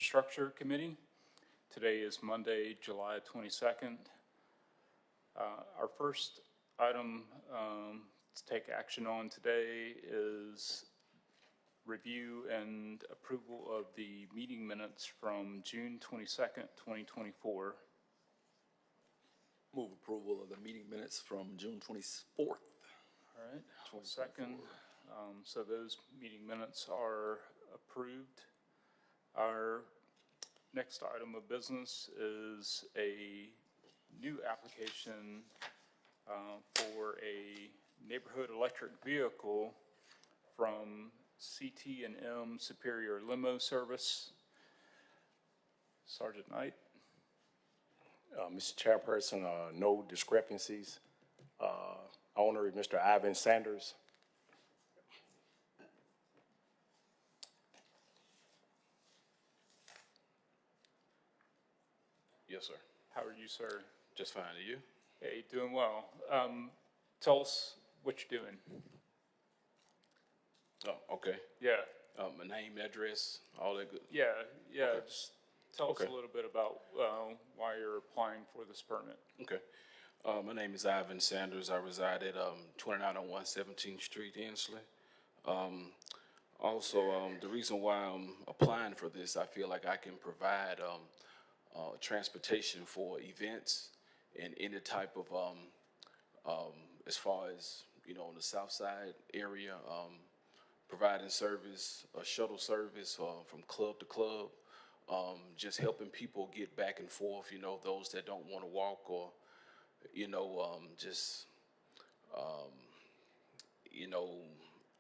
Structure Committee. Today is Monday, July 22nd. Our first item to take action on today is review and approval of the meeting minutes from June 22nd, 2024. Move approval of the meeting minutes from June 24th. All right, second. So those meeting minutes are approved. Our next item of business is a new application for a neighborhood electric vehicle from CT&M Superior Limo Service. Sergeant Knight. Mr. Chairperson, no discrepancies. Owner, Mr. Ivan Sanders. Yes, sir. How are you, sir? Just fine. Are you? Hey, doing well. Tell us what you're doing. Oh, okay. Yeah, My name, address, all that good. yeah. Okay. Just tell us Okay. a little bit about why you're applying for this permit. Okay. My name is Ivan Sanders. I reside at 2901 17th Street, Ensley. Also, the reason why I'm applying for this, I feel like I can provide transportation for events and any type of, as far as, in the south side area, providing service, shuttle service from club to club, just helping people get back and forth, those that don't want to walk or, just, you know,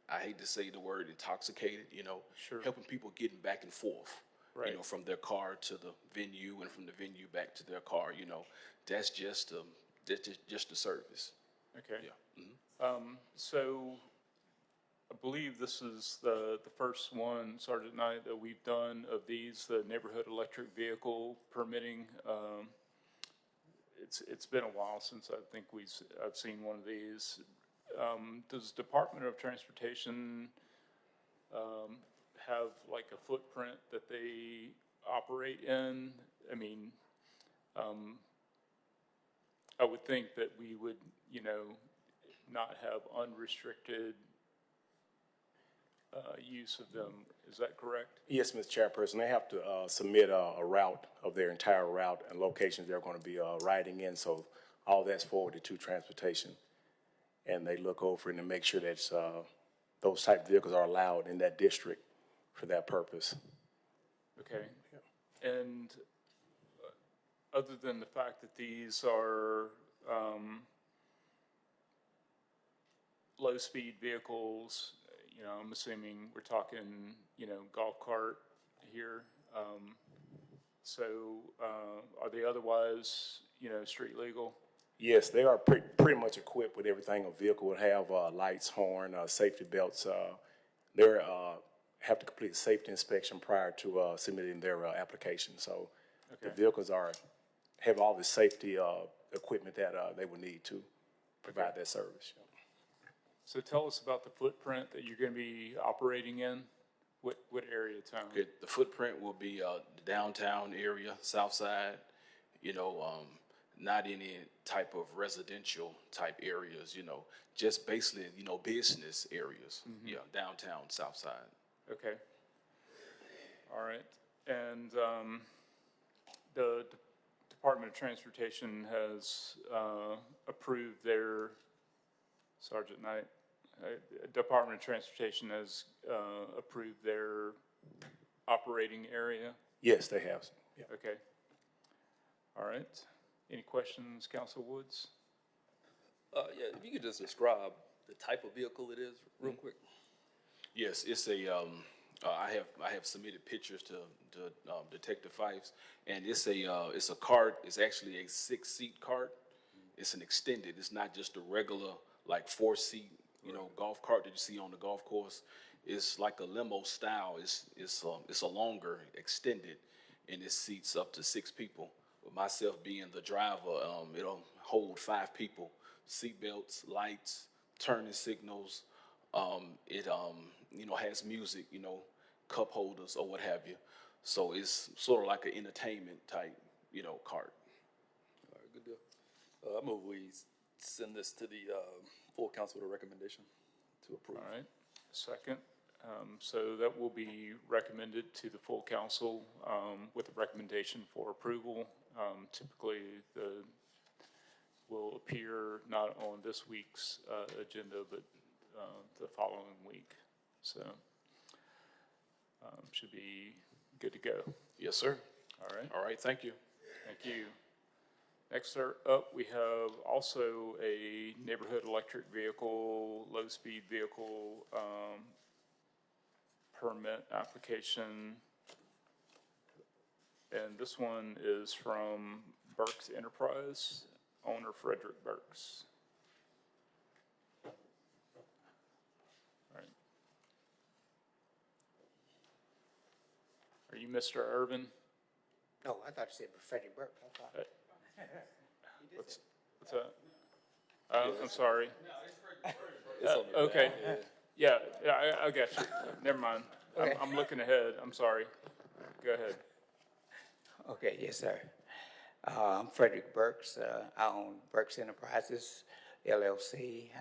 I hate to say the word intoxicated, Sure. helping people getting back and forth, Right. from their car to the venue and from the venue back to their car, that's just the service. Okay. Yeah. So I believe this is the first one, Sergeant Knight, that we've done of these, the neighborhood electric vehicle permitting. It's been a while since I think I've seen one of these. Does Department of Transportation have like a footprint that they operate in? I mean, I would think that we would, not have unrestricted use of them. Is that correct? Yes, Mr. Chairperson, they have to submit a route of their entire route and locations they're going to be riding in. So all that's forwarded to transportation. And they look over it and make sure that those type of vehicles are allowed in that district for that purpose. Okay. And other than the fact that these are low-speed vehicles, I'm assuming we're talking, golf cart here. So are they otherwise, street legal? Yes, they are pretty much equipped with everything a vehicle would have, lights, horn, safety belts. They have to complete a safety inspection prior to submitting their application. So the Okay. vehicles have all the safety equipment that they would need to provide that service. So tell us about the footprint that you're going to be operating in. What area of town? Okay, the footprint will be the downtown area, south side, not any type of residential type areas, just basically, business areas. Yeah, downtown, south side. Okay. All right. And the Department of Transportation has approved their, Sergeant Knight, Department of Transportation has approved their operating area? Yes, they have. Yeah. Okay. All right. Any questions, Council Woods? Yeah, if you could just describe the type of vehicle it is real quick. Yes, it's I have submitted pictures to Detective Fifes, and it's a cart. It's actually a 6-seat cart. It's an extended. It's not just a regular like 4-seat, golf cart that you see on the golf course. It's like a limo style. It's a longer extended, and it seats up to 6 people. With myself being the driver, it'll hold 5 people. Seat belts, lights, turning signals. It has music, cup holders or what have you. So it's sort of like an entertainment type, cart. All right, good deal. I move we send this to the, full council with a recommendation to approve. All right, second. So that will be recommended to the full council with a recommendation for approval. Typically, will appear not on this week's agenda, but the following week. So should be good to go. Yes, sir. All right. All right, thank you. Thank you. Next up, we have also a neighborhood electric vehicle, low-speed vehicle permit application. And this one is from Burks Enterprise, owner Frederick Burks. All right. Are you Mr. Irvin? No, I thought you said Freddie Burke. I thought. What's that? I'm sorry. It's on the Okay. back, Yeah, I got you. Never mind. Okay. I'm looking ahead. I'm sorry. Go ahead. Okay, yes, sir. I'm Frederick Burks. I own Burks Enterprises, LLC.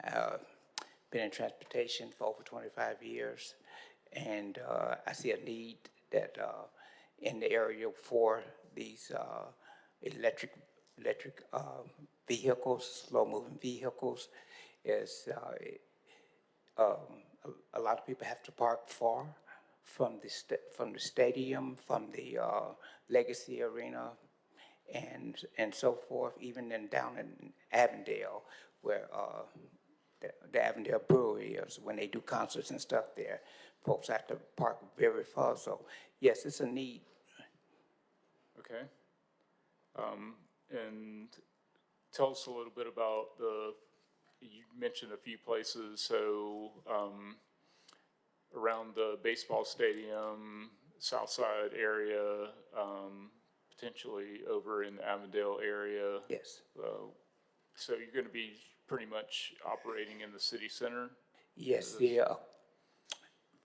Been in transportation for over 25 years. And I see a need that in the area for these electric vehicles, slow-moving vehicles, is a lot of people have to park far from the stadium, from the Legacy Arena, and so forth. Even down in Avondale, where the Avondale Brewery is, when they do concerts and stuff there, folks have to park very far. So yes, it's a need. Okay. And tell us a little bit about you mentioned a few places, so around the baseball stadium, south side area, potentially over in the Avondale area. Yes. So you're going to be pretty much operating in the city center? Yes,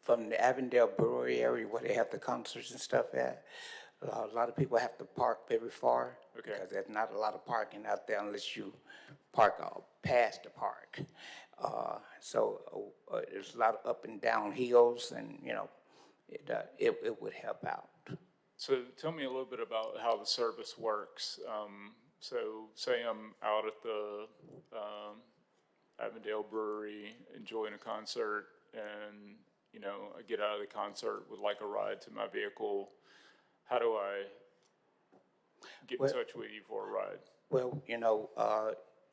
from the Avondale Brewery area where they have the concerts and stuff at, a lot of people have to park very far. Okay. Because there's not a lot of parking out there unless you park past the park. So there's a lot of up and down hills, and it would help out. So tell me a little bit about how the service works. So say I'm out at the Avondale Brewery enjoying a concert, and I get out of the concert with like a ride to my vehicle. How do I get in touch with you for a ride? Well,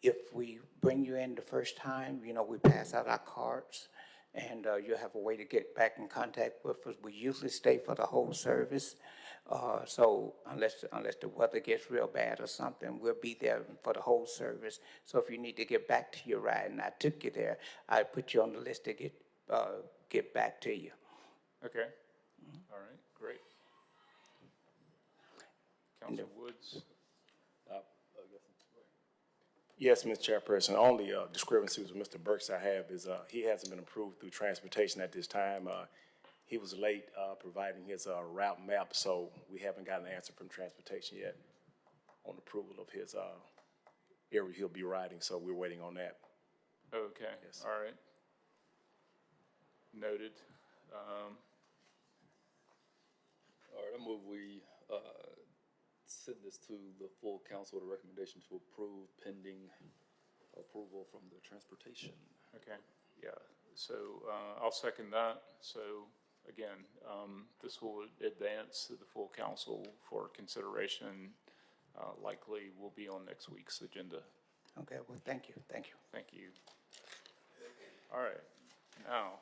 if we bring you in the first time, we pass out our cards, and you'll have a way to get back in contact with us. We usually stay for the whole service. So unless the weather gets real bad or something, we'll be there for the whole service. So if you need to get back to your ride, and I took you there, I put you on the list to get back to you. Okay. All right, great. Councilor Woods? Yes, Mr. Chairperson. Only discrepancy with Mr. Burks I have is he hasn't been approved through transportation at this time. He was late providing his route map, so we haven't gotten an answer from transportation yet on approval of his area he'll be riding, so we're waiting on that. Okay, Yes. all right. Noted. All right, I move we send this to the full council with a recommendation to approve pending approval from the transportation. Okay, yeah, so I'll second that. So again, this will advance to the full council for consideration. Likely will be on next week's agenda. Okay, well, thank you. Thank you. All right, now,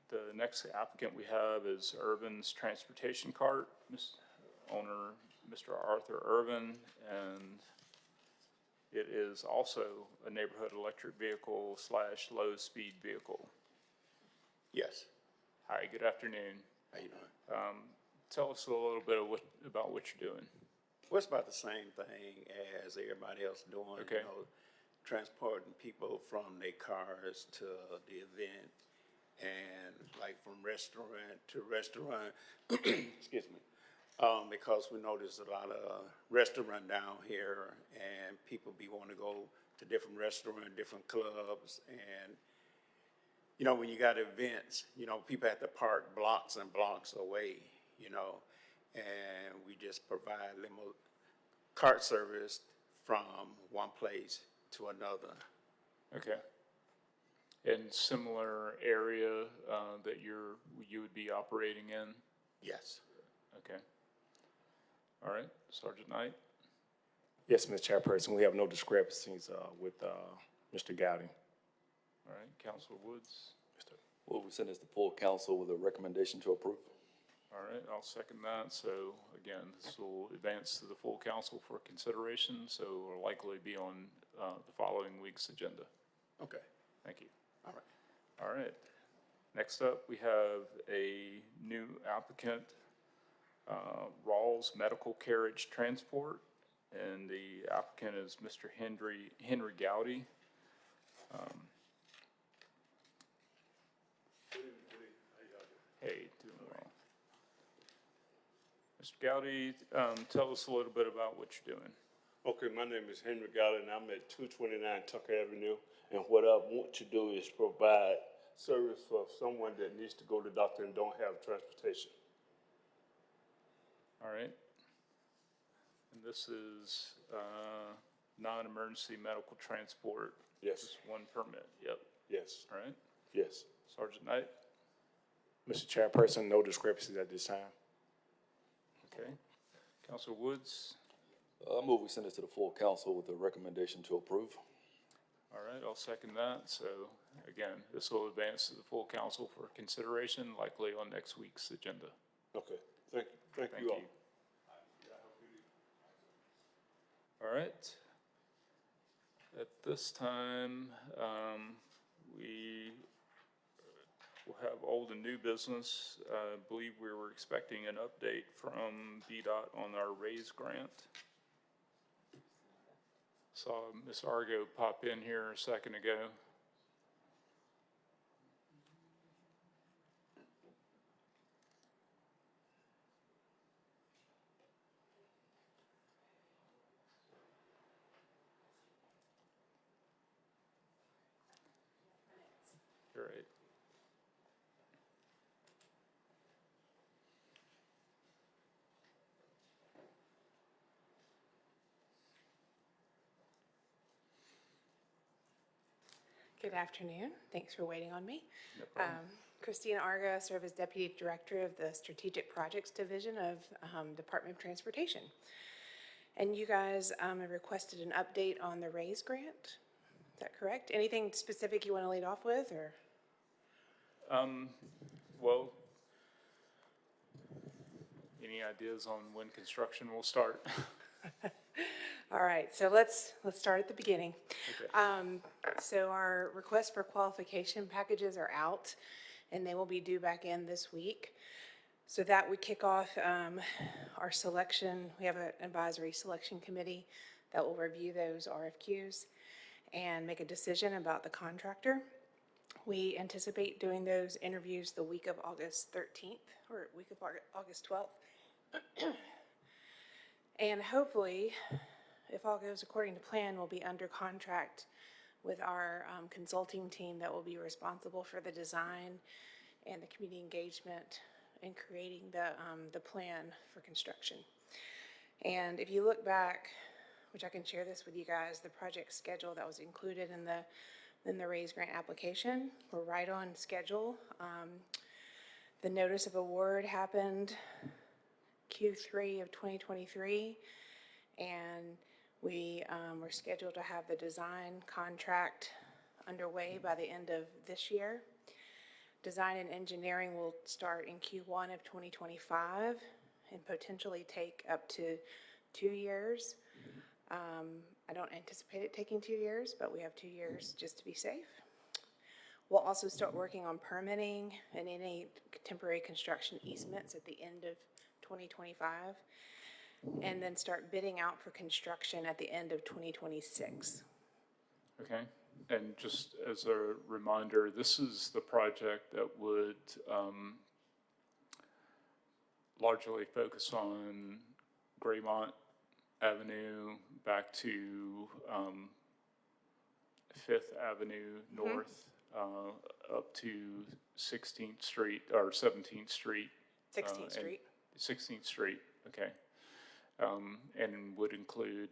the next applicant we have is Irvin's Transportation Cart, owner Mr. Arthur Irvin, and it is also a neighborhood electric vehicle / low-speed vehicle. Yes. Hi, good afternoon. How you doing? Tell us a little bit about what you're doing. Well, it's about the same thing as everybody else doing. Okay. Transporting people from their cars to the event and like from restaurant to restaurant, excuse me. Because we know there's a lot of restaurant down here and people be wanting to go to different restaurants, different clubs. And, you know, when you got events, you know, people have to park blocks and blocks away, you know, and we just provide limo cart service from one place to another. Okay. And similar area, that you would be operating in? Yes. Okay. All right, Sergeant Knight? Yes, Mr. Chairperson, we have no discrepancies with Mr. Gowdy. All right, Counselor Woods? Move we send this to full council with a recommendation to approve. All right, I'll second that. So again, this will advance to the full council for consideration, so will likely be on the following week's agenda. Okay. Thank you. All right. All right. Next up, we have a new applicant, Rawls Medical Carriage Transport, and the applicant is Mr. Henry Gowdy. Hey, doing well. Mr. Gowdy, tell us a little bit about what you're doing. Okay, my name is Henry Gowdy, and I'm at 229 Tucker Avenue. And what I want to do is provide service for someone that needs to go to the doctor and don't have transportation. All right. And this is non-emergency medical transport. Yes. Just one permit. Yep. Yes, All right. yes. Sergeant Knight? Mr. Chairperson, no discrepancies at this time. Okay. Counselor Woods? I move we send this to the full council with a recommendation to approve. All right, I'll second that. So again, this will advance to the full council for consideration, likely on next week's agenda. Okay, thank you. Thank Thank you all. you. All right. At this time, we will have old and new business. I believe we were expecting an update from VDOT on our RAISE grant. Saw Ms. Argo pop in here a second ago. You're right. Good afternoon. Thanks for waiting on me. No problem. Christina Argo, I serve as Deputy Director of the Strategic Projects Division of Department of Transportation. And you guys have requested an update on the RAISE grant. Is that correct? Anything specific you want to lead off with, or? Well, any ideas on when construction will start? All right, so let's start at the beginning. Okay. So our request for qualification packages are out, and they will be due back in this week. So that would kick off our selection. We have an advisory selection committee that will review those RFQs and make a decision about the contractor. We anticipate doing those interviews the week of August 13th or week of August 12th. And hopefully, if all goes according to plan, we'll be under contract with our consulting team that will be responsible for the design and the community engagement in creating the plan for construction. And if you look back, which I can share this with you guys, the project schedule that was included in the RAISE grant application, we're right on schedule. The notice of award happened Q3 of 2023, and we were scheduled to have the design contract underway by the end of this year. Design and engineering will start in Q1 of 2025 and potentially take up to 2 years. I don't anticipate it taking 2 years, but we have 2 years just to be safe. We'll also start working on permitting and any temporary construction easements at the end of 2025, and then start bidding out for construction at the end of 2026. Okay. And just as a reminder, this is the project that would largely focus on Graymont Avenue back to Fifth Avenue North, up to 16th Street, or 17th Street. 16th and Street. 16th Street, okay. And would include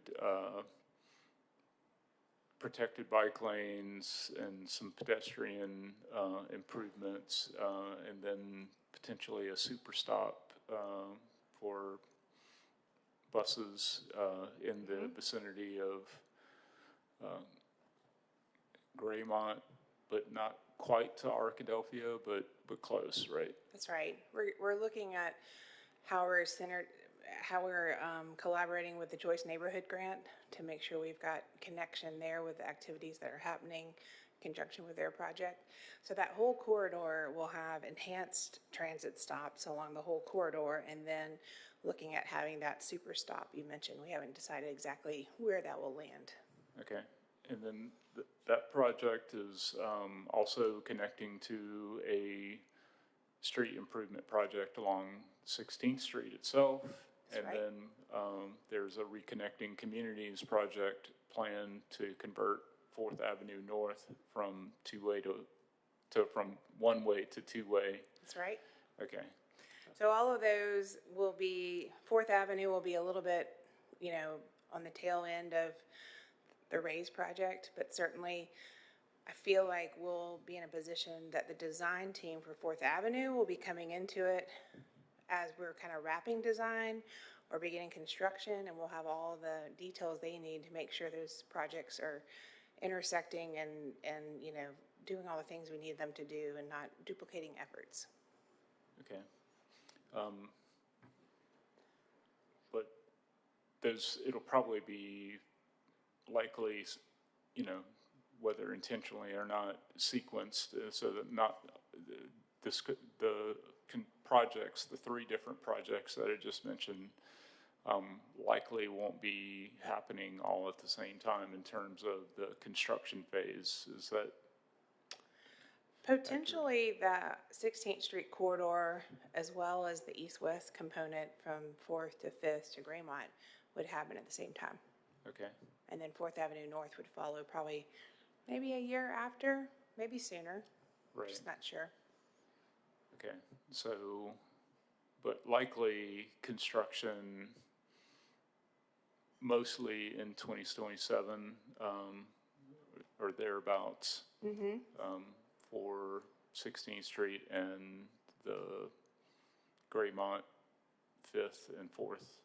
protected bike lanes and some pedestrian improvements, and then potentially a super stop for buses in the vicinity of Graymont, but not quite to Arkadelphia, but close, right? That's right. We're looking at how we're collaborating with the Joyce Neighborhood Grant to make sure we've got connection there with the activities that are happening in conjunction with their project. So that whole corridor will have enhanced transit stops along the whole corridor, and then looking at having that super stop you mentioned. We haven't decided exactly where that will land. Okay, and then that project is also connecting to a street improvement project along 16th Street itself. That's And right. then there's a reconnecting communities project planned to convert Fourth Avenue North from from one-way to two-way. That's right. Okay, So all of those will be, Fourth Avenue will be a little bit, on the tail end of the Raise project, but certainly I feel like we'll be in a position that the design team for Fourth Avenue will be coming into it as we're kind of wrapping design or beginning construction, and we'll have all the details they need to make sure those projects are intersecting and doing all the things we need them to do and not duplicating efforts. okay. But it'll probably be likely, whether intentionally or not, sequenced so that not projects, the three different projects that I just mentioned, likely won't be happening all at the same time in terms of the construction phase. Is that? Potentially the 16th Street corridor, as well as the east-west component from 4th to 5th to Graymont would happen at the same time. Okay, And then 4th Avenue North would follow probably maybe a year after, maybe sooner. right. Just not sure. Okay, so, but likely construction mostly in 2027, or thereabouts. For 16th Street and the Graymont 5th and 4th.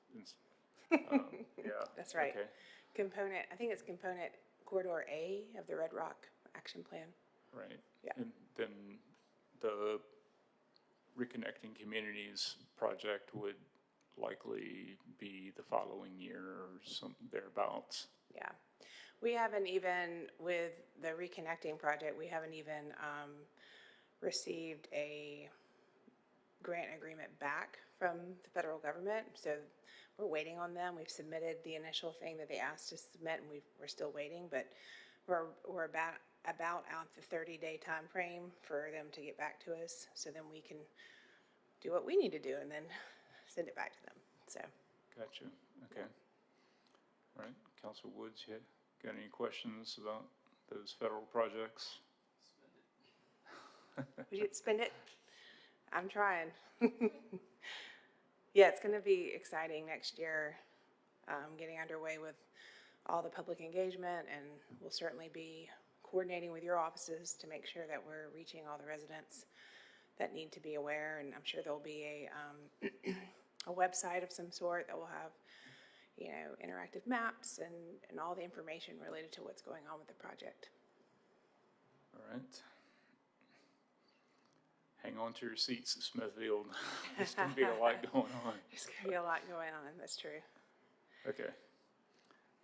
Yeah. That's right. Okay, I think it's component corridor A of the Red Rock Action Plan. right. Yeah. And then the Reconnecting Communities project would likely be the following year or some thereabouts. Yeah. We haven't even, with the reconnecting project, we haven't even received a grant agreement back from the federal government. So we're waiting on them. We've submitted the initial thing that they asked to submit, and we're still waiting. But we're about out the 30-day time frame for them to get back to us. So then we can do what we need to do and then send it back to them. So. Gotcha, okay. All right, Councilor Woods, you got any questions about those federal projects? Would you spend it? I'm trying. Yeah, it's going to be exciting next year, getting underway with all the public engagement, and we'll certainly be coordinating with your offices to make sure that we're reaching all the residents that need to be aware. And I'm sure there'll be a website of some sort that will have, interactive maps and all the information related to what's going on with the project. All right. Hang on to your seats at Smithfield. There's gonna be a lot going on. There's going to be a lot going on, that's true. Okay.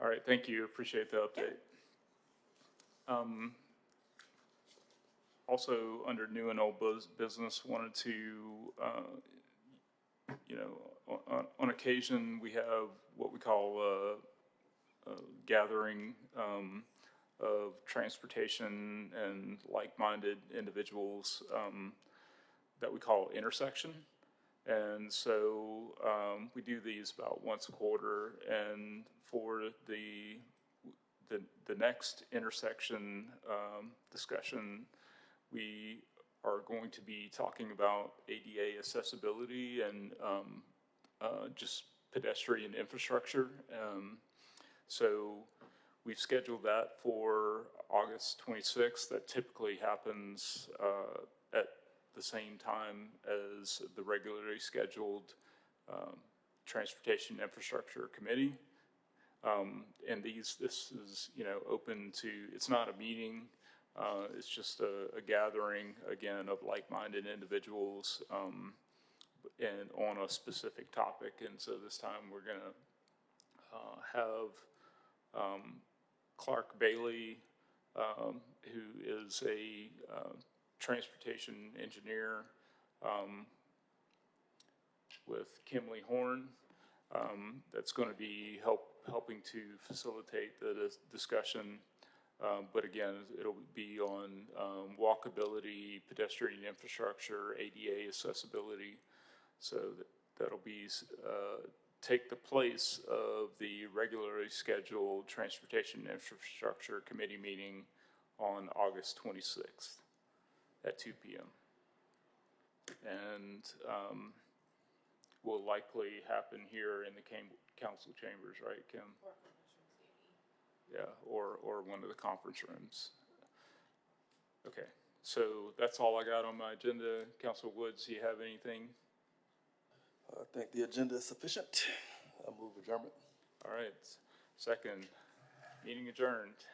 All right, thank you, appreciate the update. Also, under new and old business, wanted to, on occasion, we have what we call a gathering of transportation and like-minded individuals that we call intersection. And so we do these about once a quarter. And for the next intersection discussion, we are going to be talking about ADA accessibility and just pedestrian infrastructure. So we've scheduled that for August 26th. That typically happens at the same time as the regularly scheduled Transportation Infrastructure Committee. And this is, open to, it's not a meeting, it's just a gathering, again, of like-minded individuals and on a specific topic. And so this time we're gonna have Clark Bailey, who is a transportation engineer, with Kimley Horn, that's going to be helping to facilitate the discussion. But again, it'll be on walkability, pedestrian infrastructure, ADA accessibility. So that'll be take the place of the regularly scheduled Transportation Infrastructure Committee meeting on August 26th at 2 p.m. And will likely happen here in the council chambers, right, Kim? Yeah, or one of the conference rooms. Okay, so that's all I got on my agenda. Councilor Woods, do you have anything? I think the agenda is sufficient. I move adjournment. All right, second, meeting adjourned.